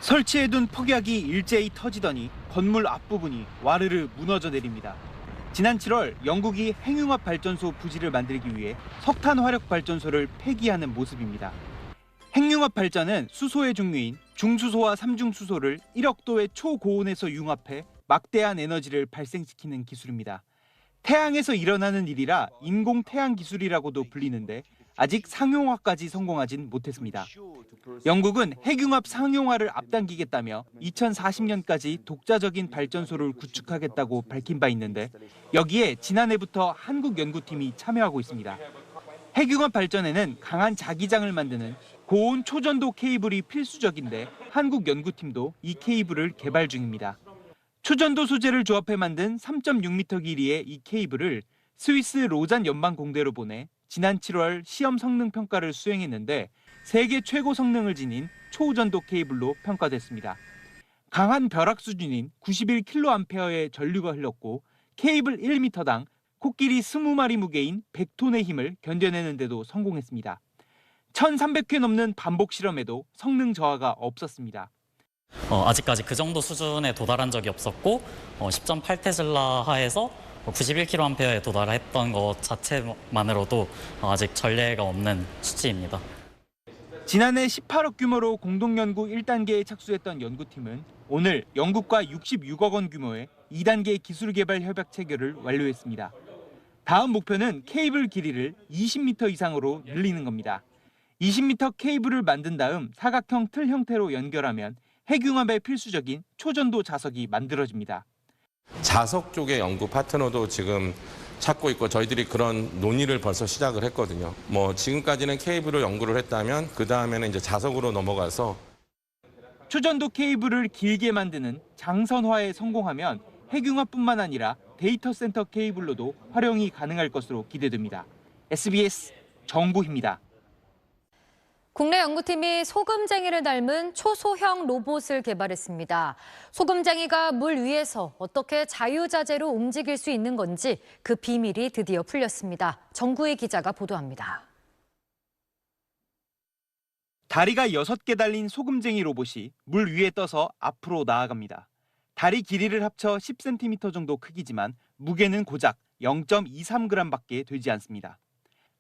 설치해둔 폭약이 일제히 터지더니 건물 앞부분이 와르르 무너져 내립니다. 지난 7월 영국이 핵융합 발전소 부지를 만들기 위해 석탄 화력 발전소를 폐기하는 모습입니다. 핵융합 발전은 수소의 종류인 중수소와 삼중수소를 1억 도의 초고온에서 융합해 막대한 에너지를 발생시키는 기술입니다. 태양에서 일어나는 일이라 인공 태양 기술이라고도 불리는데 아직 상용화까지 성공하진 못했습니다. 영국은 핵융합 상용화를 앞당기겠다며 2040년까지 독자적인 발전소를 구축하겠다고 밝힌 바 있는데 여기에 지난해부터 한국 연구팀이 참여하고 있습니다. 핵융합 발전에는 강한 자기장을 만드는 고온 초전도 케이블이 필수적인데 한국 연구팀도 이 케이블을 개발 중입니다. 초전도 소재를 조합해 만든 3.6m 길이의 이 케이블을 스위스 로잔 연방공대로 보내 지난 7월 시험 성능 평가를 수행했는데 세계 최고 성능을 지닌 초전도 케이블로 평가됐습니다. 강한 벼락 수준인 91kA의 전류가 흘렀고 케이블 1m당 코끼리 20마리 무게인 100톤의 힘을 견뎌내는 데도 성공했습니다. 1,300회 넘는 반복 실험에도 성능 저하가 없었습니다. 아직까지 그 정도 수준에 도달한 적이 없었고 10.8 테슬라 하에서 91kA에 도달했던 것 자체만으로도 아직 전례가 없는 수치입니다. 지난해 18억 규모로 공동연구 1단계에 착수했던 연구팀은 오늘 영국과 66억 원 규모의 2단계 기술 개발 협약 체결을 완료했습니다. 다음 목표는 케이블 길이를 20m 이상으로 늘리는 겁니다. 20m 케이블을 만든 다음 사각형 틀 형태로 연결하면 핵융합에 필수적인 초전도 자석이 만들어집니다. 자석 쪽의 연구 파트너도 지금 찾고 있고 저희들이 그런 논의를 벌써 시작을 했거든요. 지금까지는 케이블을 연구를 했다면 그 다음에는 이제 자석으로 넘어가서 초전도 케이블을 길게 만드는 장선화에 성공하면 핵융합뿐만 아니라 데이터 센터 케이블로도 활용이 가능할 것으로 기대됩니다. SBS 정구희입니다. 국내 연구팀이 소금쟁이를 닮은 초소형 로봇을 개발했습니다. 소금쟁이가 물 위에서 어떻게 자유자재로 움직일 수 있는 건지 그 비밀이 드디어 풀렸습니다. 정구희 기자가 보도합니다. 다리가 6개 달린 소금쟁이 로봇이 물 위에 떠서 앞으로 나아갑니다. 다리 길이를 합쳐 10cm 정도 크기지만 무게는 고작 0.23g밖에 되지 않습니다.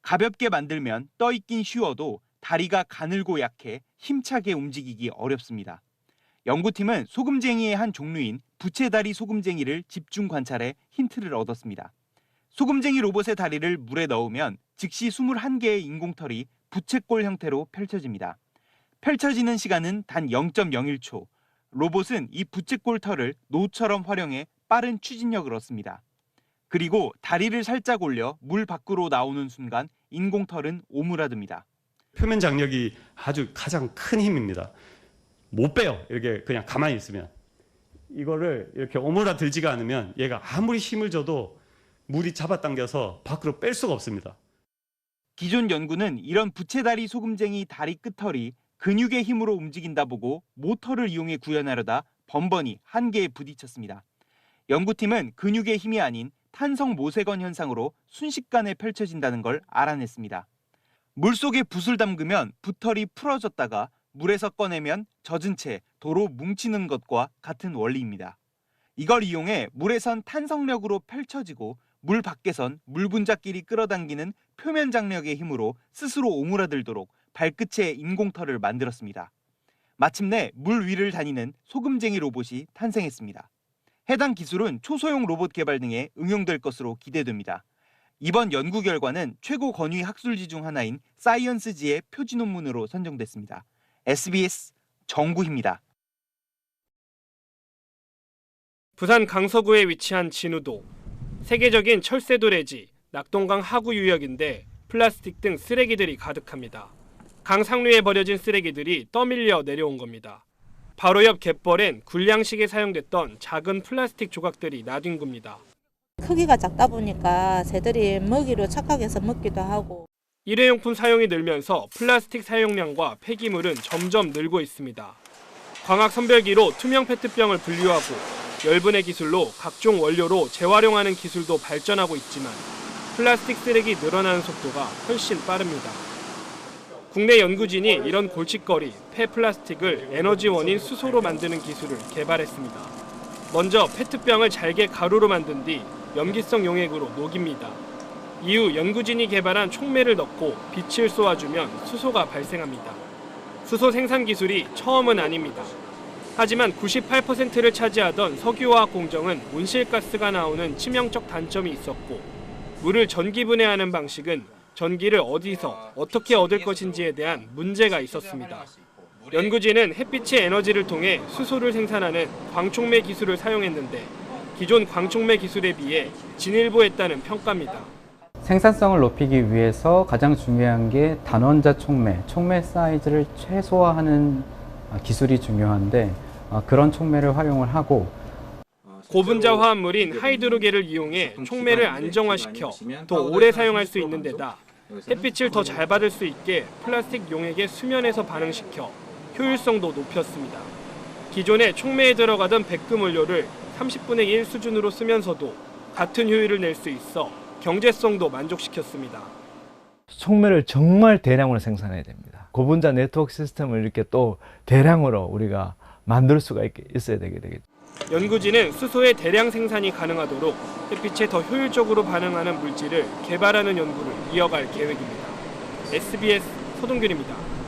가볍게 만들면 떠있긴 쉬워도 다리가 가늘고 약해 힘차게 움직이기 어렵습니다. 연구팀은 소금쟁이의 한 종류인 부채다리 소금쟁이를 집중 관찰해 힌트를 얻었습니다. 소금쟁이 로봇의 다리를 물에 넣으면 즉시 21개의 인공털이 부채꼴 형태로 펼쳐집니다. 펼쳐지는 시간은 단 0.01초. 로봇은 이 부채꼴 털을 노처럼 활용해 빠른 추진력을 얻습니다. 그리고 다리를 살짝 올려 물 밖으로 나오는 순간 인공털은 오므라듭니다. 표면 장력이 아주 가장 큰 힘입니다. 못 빼요. 이렇게 그냥 가만히 있으면. 이거를 이렇게 오므라들지가 않으면 얘가 아무리 힘을 줘도 물이 잡아당겨서 밖으로 뺄 수가 없습니다. 기존 연구는 이런 부채다리 소금쟁이 다리 끝털이 근육의 힘으로 움직인다 보고 모터를 이용해 구현하려다 번번이 한계에 부딪혔습니다. 연구팀은 근육의 힘이 아닌 탄성 모세건 현상으로 순식간에 펼쳐진다는 걸 알아냈습니다. 물속에 붓을 담그면 붓털이 풀어졌다가 물에서 꺼내면 젖은 채 도로 뭉치는 것과 같은 원리입니다. 이걸 이용해 물에선 탄성력으로 펼쳐지고 물 밖에선 물 분자끼리 끌어당기는 표면 장력의 힘으로 스스로 오므라들도록 발끝에 인공털을 만들었습니다. 마침내 물 위를 다니는 소금쟁이 로봇이 탄생했습니다. 해당 기술은 초소형 로봇 개발 등에 응용될 것으로 기대됩니다. 이번 연구 결과는 최고 권위 학술지 중 하나인 사이언스지의 표지 논문으로 선정됐습니다. SBS 정구희입니다. 부산 강서구에 위치한 진우도. 세계적인 철새도래지, 낙동강 하구 유역인데 플라스틱 등 쓰레기들이 가득합니다. 강 상류에 버려진 쓰레기들이 떠밀려 내려온 겁니다. 바로 옆 갯벌엔 군량식에 사용됐던 작은 플라스틱 조각들이 나뉜 겁니다. 크기가 작다 보니까 새들이 먹이로 착각해서 먹기도 하고. 일회용품 사용이 늘면서 플라스틱 사용량과 폐기물은 점점 늘고 있습니다. 광학 선별기로 투명 페트병을 분류하고 열분해 기술로 각종 원료로 재활용하는 기술도 발전하고 있지만 플라스틱 쓰레기 늘어나는 속도가 훨씬 빠릅니다. 국내 연구진이 이런 골칫거리, 폐플라스틱을 에너지원인 수소로 만드는 기술을 개발했습니다. 먼저 페트병을 잘게 가루로 만든 뒤 염기성 용액으로 녹입니다. 이후 연구진이 개발한 촉매를 넣고 빛을 쏘아주면 수소가 발생합니다. 수소 생산 기술이 처음은 아닙니다. 하지만 98%를 차지하던 석유화학 공정은 온실가스가 나오는 치명적 단점이 있었고, 물을 전기 분해하는 방식은 전기를 어디서 어떻게 얻을 것인지에 대한 문제가 있었습니다. 연구진은 햇빛의 에너지를 통해 수소를 생산하는 광촉매 기술을 사용했는데 기존 광촉매 기술에 비해 진일보했다는 평가입니다. 생산성을 높이기 위해서 가장 중요한 게 단원자 촉매 사이즈를 최소화하는 기술이 중요한데 그런 촉매를 활용을 하고 고분자 화합물인 하이드로겔을 이용해 촉매를 안정화시켜 더 오래 사용할 수 있는 데다 햇빛을 더 잘 받을 수 있게 플라스틱 용액의 수면에서 반응시켜 효율성도 높였습니다. 기존의 촉매에 들어가던 백금 원료를 30분의 1 수준으로 쓰면서도 같은 효율을 낼 수 있어 경제성도 만족시켰습니다. 촉매를 정말 대량으로 생산해야 됩니다. 고분자 네트워크 시스템을 이렇게 또 대량으로 우리가 만들 수가 있어야 되겠죠. 연구진은 수소의 대량 생산이 가능하도록 햇빛에 더 효율적으로 반응하는 물질을 개발하는 연구를 이어갈 계획입니다. SBS 서동균입니다.